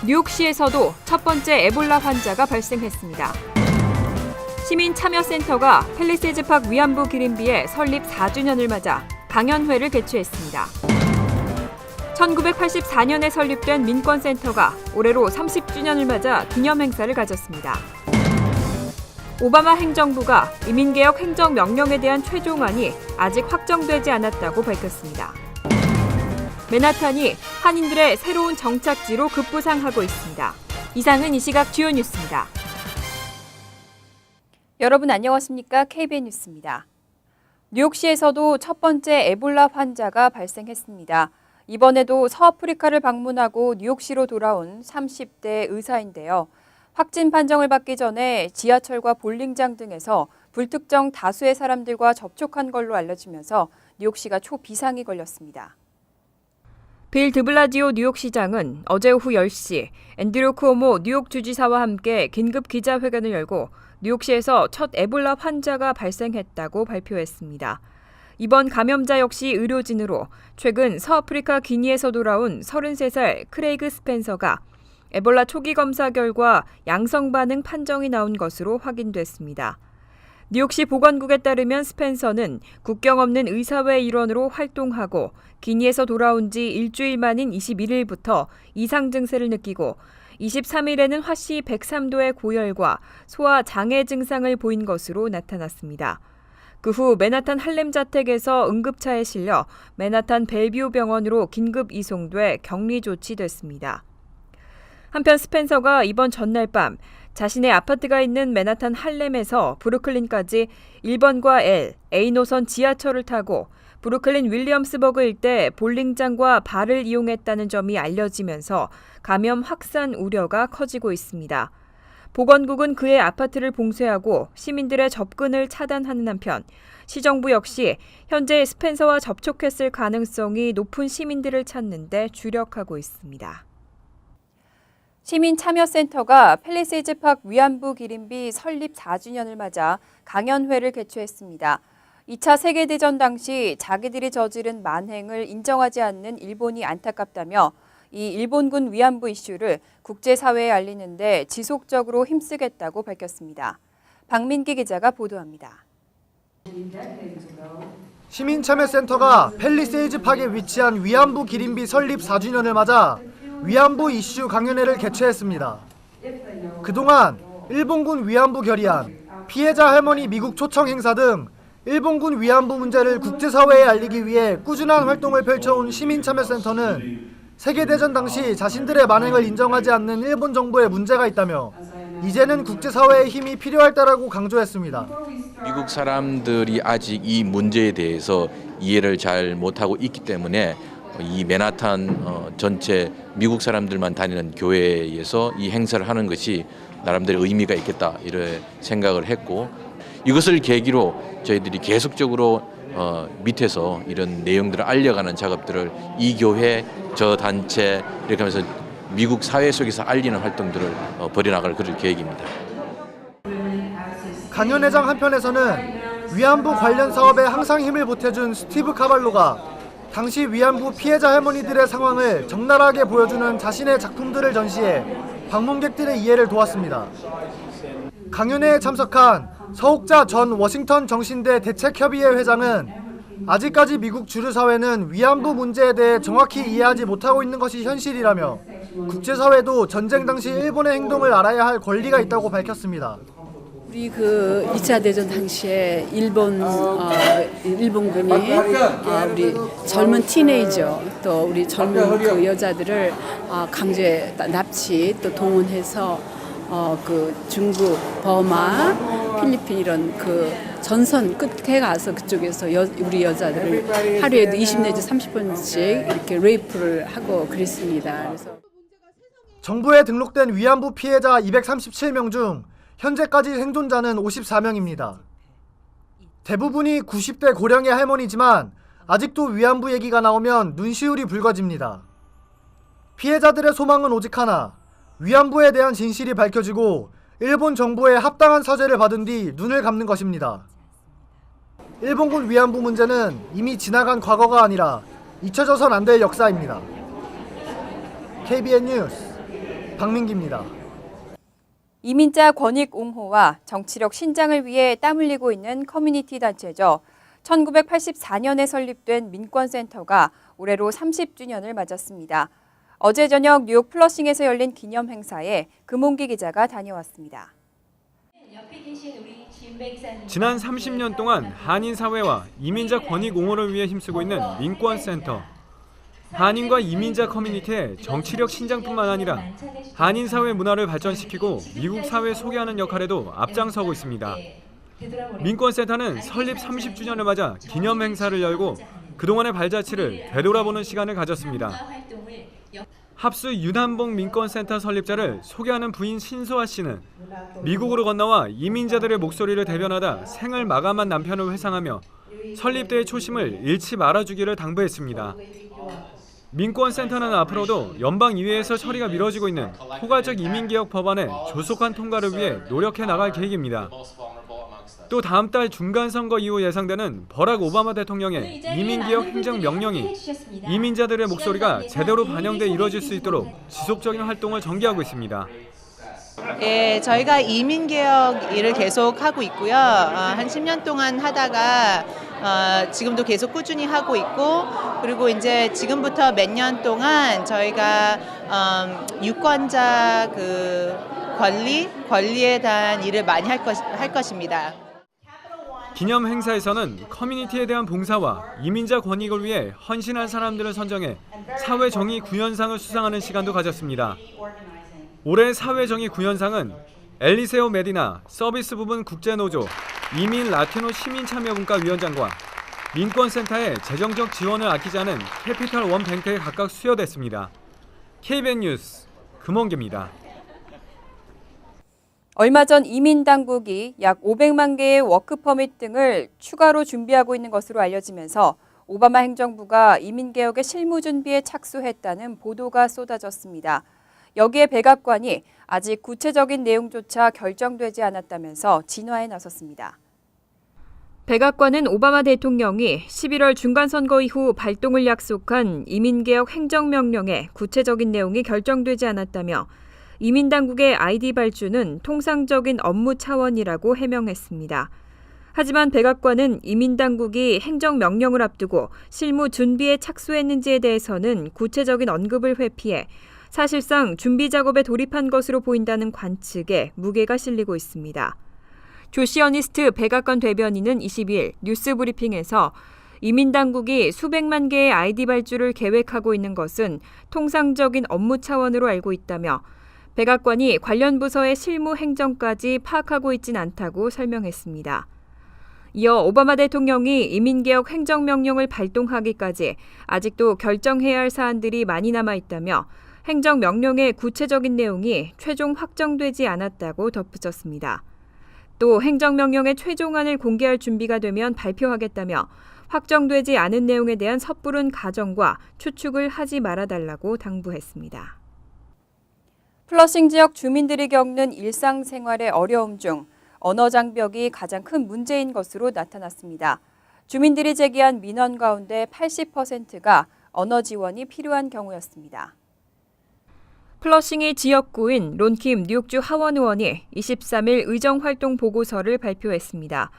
뉴욕시에서도 첫 번째 에볼라 환자가 발생했습니다. 시민참여센터가 팰리세이즈팍 위안부 기린비의 설립 4주년을 맞아 강연회를 개최했습니다. 1984년에 설립된 민권센터가 올해로 30주년을 맞아 기념행사를 가졌습니다. 오바마 행정부가 이민개혁 행정명령에 대한 최종안이 아직 확정되지 않았다고 밝혔습니다. 맨하탄이 한인들의 새로운 정착지로 급부상하고 있습니다. 이상은 이 시각 주요 뉴스입니다. 여러분 안녕하십니까? KBN 뉴스입니다. 뉴욕시에서도 첫 번째 에볼라 환자가 발생했습니다. 이번에도 서아프리카를 방문하고 뉴욕시로 돌아온 30대 의사인데요. 확진 판정을 받기 전에 지하철과 볼링장 등에서 불특정 다수의 사람들과 접촉한 걸로 알려지면서 뉴욕시가 초비상이 걸렸습니다. 빌 드블라지오 뉴욕시장은 어제 오후 10시 앤드류 쿠오모 뉴욕 주지사와 함께 긴급 기자회견을 열고 뉴욕시에서 첫 에볼라 환자가 발생했다고 발표했습니다. 이번 감염자 역시 의료진으로 최근 서아프리카 기니에서 돌아온 33살 크레이그 스펜서가 에볼라 초기 검사 결과 양성 반응 판정이 나온 것으로 확인됐습니다. 뉴욕시 보건국에 따르면 스펜서는 국경 없는 의사회 일원으로 활동하고 기니에서 돌아온 지 일주일 만인 21일부터 이상 증세를 느끼고 23일에는 화씨 103도의 고열과 소화 장애 증상을 보인 것으로 나타났습니다. 그 후 맨하탄 할렘 자택에서 응급차에 실려 맨하탄 벨뷰 병원으로 긴급 이송돼 격리 조치됐습니다. 한편 스펜서가 이번 전날 밤 자신의 아파트가 있는 맨하탄 할렘에서 브루클린까지 1번과 L, A노선 지하철을 타고 브루클린 윌리엄스버그 일대 볼링장과 바를 이용했다는 점이 알려지면서 감염 확산 우려가 커지고 있습니다. 보건국은 그의 아파트를 봉쇄하고 시민들의 접근을 차단하는 한편 시정부 역시 현재 스펜서와 접촉했을 가능성이 높은 시민들을 찾는 데 주력하고 있습니다. 시민참여센터가 팰리세이즈팍 위안부 기린비 설립 4주년을 맞아 강연회를 개최했습니다. 2차 세계대전 당시 자기들이 저지른 만행을 인정하지 않는 일본이 안타깝다며 이 일본군 위안부 이슈를 국제사회에 알리는 데 지속적으로 힘쓰겠다고 밝혔습니다. 박민기 기자가 보도합니다. 시민참여센터가 팰리세이즈팍에 위치한 위안부 기린비 설립 4주년을 맞아 위안부 이슈 강연회를 개최했습니다. 그동안 일본군 위안부 결의안, 피해자 할머니 미국 초청 행사 등 일본군 위안부 문제를 국제사회에 알리기 위해 꾸준한 활동을 펼쳐온 시민참여센터는 세계대전 당시 자신들의 만행을 인정하지 않는 일본 정부에 문제가 있다며 이제는 국제사회의 힘이 필요할 때라고 강조했습니다. 미국 사람들이 아직 이 문제에 대해서 이해를 잘 못하고 있기 때문에 이 맨하탄 전체 미국 사람들만 다니는 교회에서 이 행사를 하는 것이 나름대로 의미가 있겠다 이런 생각을 했고 이것을 계기로 저희들이 계속적으로 밑에서 이런 내용들을 알려가는 작업들을 이 교회, 저 단체 이렇게 하면서 미국 사회 속에서 알리는 활동들을 벌여나갈 그럴 계획입니다. 강연회장 한편에서는 위안부 관련 사업에 항상 힘을 보태준 스티브 카발로가 당시 위안부 피해자 할머니들의 상황을 적나라하게 보여주는 자신의 작품들을 전시해 방문객들의 이해를 도왔습니다. 강연회에 참석한 서옥자 전 워싱턴 정신대 대책협의회 회장은 아직까지 미국 주류 사회는 위안부 문제에 대해 정확히 이해하지 못하고 있는 것이 현실이라며 국제사회도 전쟁 당시 일본의 행동을 알아야 할 권리가 있다고 밝혔습니다. 우리 그 2차 대전 당시에 일본군이 우리 젊은 티네이저 또 우리 젊은 그 여자들을 강제 납치 또 동원해서 그 중국, 버마, 필리핀 이런 그 전선 끝에 가서 그쪽에서 우리 여자들을 하루에도 20 내지 30번씩 이렇게 레이프를 하고 그랬습니다. 그래서 정부에 등록된 위안부 피해자 237명 중 현재까지 생존자는 54명입니다. 대부분이 90대 고령의 할머니지만 아직도 위안부 얘기가 나오면 눈시울이 붉어집니다. 피해자들의 소망은 오직 하나, 위안부에 대한 진실이 밝혀지고 일본 정부의 합당한 사죄를 받은 뒤 눈을 감는 것입니다. 일본군 위안부 문제는 이미 지나간 과거가 아니라 잊혀져선 안 될 역사입니다. KBN 뉴스 박민기입니다. 이민자 권익 옹호와 정치력 신장을 위해 땀 흘리고 있는 커뮤니티 단체죠. 1984년에 설립된 민권센터가 올해로 30주년을 맞았습니다. 어제 저녁 뉴욕 플러싱에서 열린 기념 행사에 금홍기 기자가 다녀왔습니다. 지난 30년 동안 한인 사회와 이민자 권익 옹호를 위해 힘쓰고 있는 민권센터. 한인과 이민자 커뮤니티의 정치력 신장뿐만 아니라 한인 사회 문화를 발전시키고 미국 사회에 소개하는 역할에도 앞장서고 있습니다. 민권센터는 설립 30주년을 맞아 기념 행사를 열고 그동안의 발자취를 되돌아보는 시간을 가졌습니다. 합수 윤한봉 민권센터 설립자를 소개하는 부인 신소아 씨는 미국으로 건너와 이민자들의 목소리를 대변하다 생을 마감한 남편을 회상하며 설립대의 초심을 잃지 말아주기를 당부했습니다. 민권센터는 앞으로도 연방의회에서 처리가 미뤄지고 있는 포괄적 이민개혁 법안의 조속한 통과를 위해 노력해 나갈 계획입니다. 또 다음 달 중간선거 이후 예상되는 버락 오바마 대통령의 이민개혁 행정명령이 이민자들의 목소리가 제대로 반영돼 이루어질 수 있도록 지속적인 활동을 전개하고 있습니다. 예, 저희가 이민개혁 일을 계속 하고 있고요. 한 10년 동안 하다가 지금도 계속 꾸준히 하고 있고, 그리고 이제 지금부터 몇 년 동안 저희가 유권자 권리에 대한 일을 많이 할 것입니다. 기념 행사에서는 커뮤니티에 대한 봉사와 이민자 권익을 위해 헌신한 사람들을 선정해 사회정의 구현상을 수상하는 시간도 가졌습니다. 올해 사회정의 구현상은 엘리세오 메디나 서비스 부분 국제노조 이민 라티노 시민참여분과위원장과 민권센터의 재정적 지원을 아끼지 않은 캐피탈 원 뱅크에 각각 수여됐습니다. KBN 뉴스 금원기입니다. 얼마 전 이민 당국이 약 500만 개의 워크퍼밋 등을 추가로 준비하고 있는 것으로 알려지면서 오바마 행정부가 이민개혁의 실무 준비에 착수했다는 보도가 쏟아졌습니다. 여기에 백악관이 아직 구체적인 내용조차 결정되지 않았다면서 진화에 나섰습니다. 백악관은 오바마 대통령이 11월 중간선거 이후 발동을 약속한 이민개혁 행정명령의 구체적인 내용이 결정되지 않았다며 이민당국의 아이디 발주는 통상적인 업무 차원이라고 해명했습니다. 하지만 백악관은 이민당국이 행정명령을 앞두고 실무 준비에 착수했는지에 대해서는 구체적인 언급을 회피해 사실상 준비 작업에 돌입한 것으로 보인다는 관측에 무게가 실리고 있습니다. 조시어니스트 백악관 대변인은 22일 뉴스 브리핑에서 이민당국이 수백만 개의 아이디 발주를 계획하고 있는 것은 통상적인 업무 차원으로 알고 있다며 백악관이 관련 부서의 실무 행정까지 파악하고 있진 않다고 설명했습니다. 이어 오바마 대통령이 이민개혁 행정명령을 발동하기까지 아직도 결정해야 할 사안들이 많이 남아있다며 행정명령의 구체적인 내용이 최종 확정되지 않았다고 덧붙였습니다. 또 행정명령의 최종안을 공개할 준비가 되면 발표하겠다며 확정되지 않은 내용에 대한 섣부른 가정과 추측을 하지 말아달라고 당부했습니다. 플러싱 지역 주민들이 겪는 일상생활의 어려움 중 언어 장벽이 가장 큰 문제인 것으로 나타났습니다. 주민들이 제기한 민원 가운데 80%가 언어 지원이 필요한 경우였습니다. 플러싱의 지역구인 론킴 뉴욕주 하원 의원이 23일 의정활동 보고서를 발표했습니다.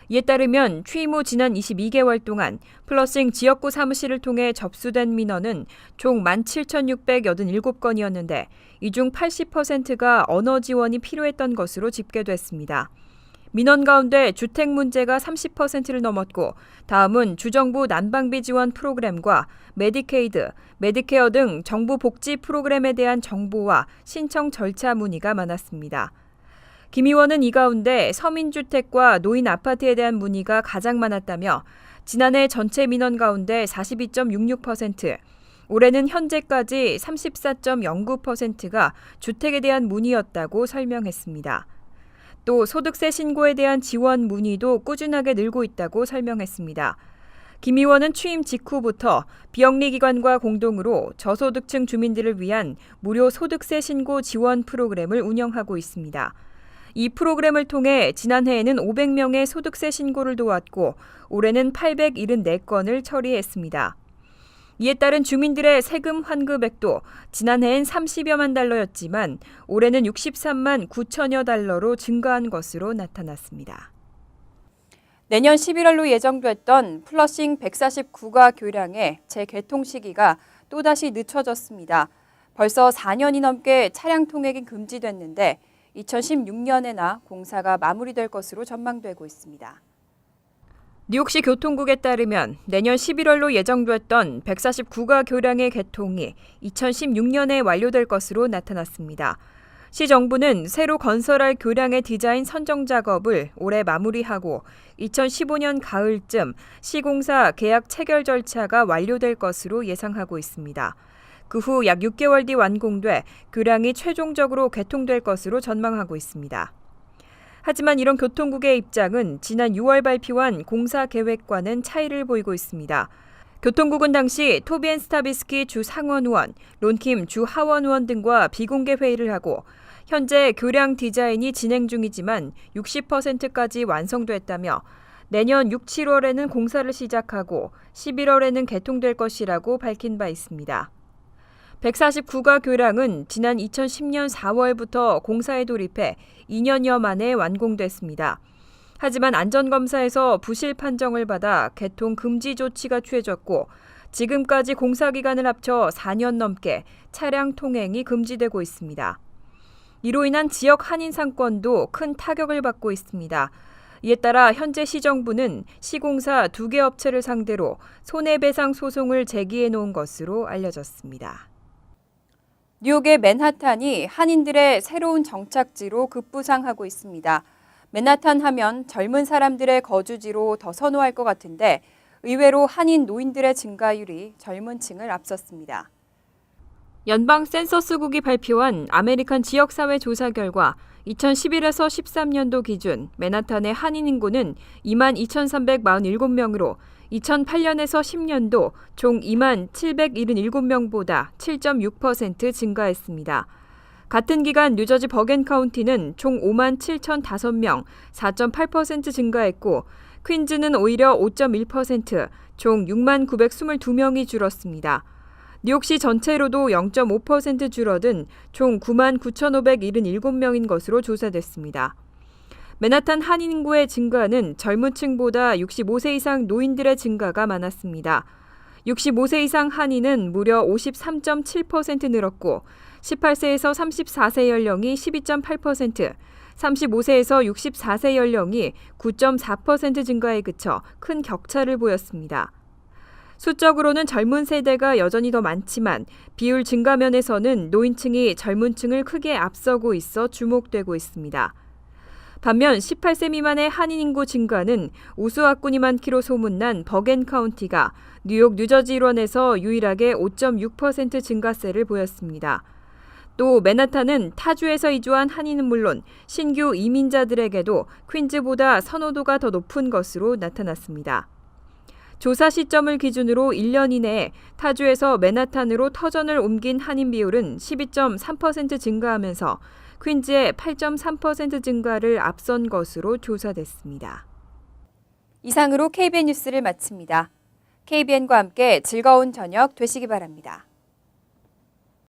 이에 따르면 취임 후 지난 22개월 동안 플러싱 지역구 사무실을 통해 접수된 민원은 총 17,687건이었는데 이 중 80%가 언어 지원이 필요했던 것으로 집계됐습니다. 민원 가운데 주택 문제가 30%를 넘었고 다음은 주정부 난방비 지원 프로그램과 메디케이드, 메디케어 등 정부 복지 프로그램에 대한 정보와 신청 절차 문의가 많았습니다. 김 의원은 이 가운데 서민주택과 노인 아파트에 대한 문의가 가장 많았다며 지난해 전체 민원 가운데 42.66%, 올해는 현재까지 34.09%가 주택에 대한 문의였다고 설명했습니다. 또 소득세 신고에 대한 지원 문의도 꾸준하게 늘고 있다고 설명했습니다. 김 의원은 취임 직후부터 비영리기관과 공동으로 저소득층 주민들을 위한 무료 소득세 신고 지원 프로그램을 운영하고 있습니다. 이 프로그램을 통해 지난해에는 500명의 소득세 신고를 도왔고 올해는 874건을 처리했습니다. 이에 따른 주민들의 세금 환급액도 지난해엔 30여만 달러였지만 올해는 63만 9천여 달러로 증가한 것으로 나타났습니다. 내년 11월로 예정됐던 플러싱 149가 교량의 재개통 시기가 또다시 늦춰졌습니다. 벌써 4년이 넘게 차량 통행이 금지됐는데 2016년에나 공사가 마무리될 것으로 전망되고 있습니다. 뉴욕시 교통국에 따르면 내년 11월로 예정됐던 149가 교량의 개통이 2016년에 완료될 것으로 나타났습니다. 시 정부는 새로 건설할 교량의 디자인 선정 작업을 올해 마무리하고 2015년 가을쯤 시공사 계약 체결 절차가 완료될 것으로 예상하고 있습니다. 그 후 약 6개월 뒤 완공돼 교량이 최종적으로 개통될 것으로 전망하고 있습니다. 하지만 이런 교통국의 입장은 지난 6월 발표한 공사 계획과는 차이를 보이고 있습니다. 교통국은 당시 토비 스타비스키 주 상원의원, 론킴 주 하원의원 등과 비공개 회의를 하고 현재 교량 디자인이 진행 중이지만 60%까지 완성됐다며 내년 6, 7월에는 공사를 시작하고 11월에는 개통될 것이라고 밝힌 바 있습니다. 149가 교량은 지난 2010년 4월부터 공사에 돌입해 2년여 만에 완공됐습니다. 하지만 안전검사에서 부실 판정을 받아 개통 금지 조치가 취해졌고 지금까지 공사 기간을 합쳐 4년 넘게 차량 통행이 금지되고 있습니다. 이로 인한 지역 한인 상권도 큰 타격을 받고 있습니다. 이에 따라 현재 시정부는 시공사 2개 업체를 상대로 손해배상 소송을 제기해 놓은 것으로 알려졌습니다. 뉴욕의 맨하탄이 한인들의 새로운 정착지로 급부상하고 있습니다. 맨하탄 하면 젊은 사람들의 거주지로 더 선호할 것 같은데 의외로 한인 노인들의 증가율이 젊은 층을 앞섰습니다. 연방 센서스국이 발표한 아메리칸 지역사회 조사 결과 2011에서 13년도 기준 맨하탄의 한인 인구는 22,347명으로 2008년에서 10년도 총 2777명보다 7.6% 증가했습니다. 같은 기간 뉴저지 버겐 카운티는 총 57,005명, 4.8% 증가했고 퀸즈는 오히려 5.1%, 총 6922명이 줄었습니다. 뉴욕시 전체로도 0.5% 줄어든 총 99,577명인 것으로 조사됐습니다. 맨하탄 한인 인구의 증가는 젊은 층보다 65세 이상 노인들의 증가가 많았습니다. 65세 이상 한인은 무려 53.7% 늘었고 18세에서 34세 연령이 12.8%, 35세에서 64세 연령이 9.4% 증가에 그쳐 큰 격차를 보였습니다. 수적으로는 젊은 세대가 여전히 더 많지만 비율 증가 면에서는 노인층이 젊은 층을 크게 앞서고 있어 주목되고 있습니다. 반면 18세 미만의 한인 인구 증가는 우수학군이 많기로 소문난 버겐 카운티가 뉴욕 뉴저지 일원에서 유일하게 5.6% 증가세를 보였습니다. 또 맨하탄은 타주에서 이주한 한인은 물론 신규 이민자들에게도 퀸즈보다 선호도가 더 높은 것으로 나타났습니다. 조사 시점을 기준으로 1년 이내에 타주에서 맨하탄으로 터전을 옮긴 한인 비율은 12.3% 증가하면서 퀸즈의 8.3% 증가를 앞선 것으로 조사됐습니다. 이상으로 KBN 뉴스를 마칩니다. KBN과 함께 즐거운 저녁 되시기 바랍니다.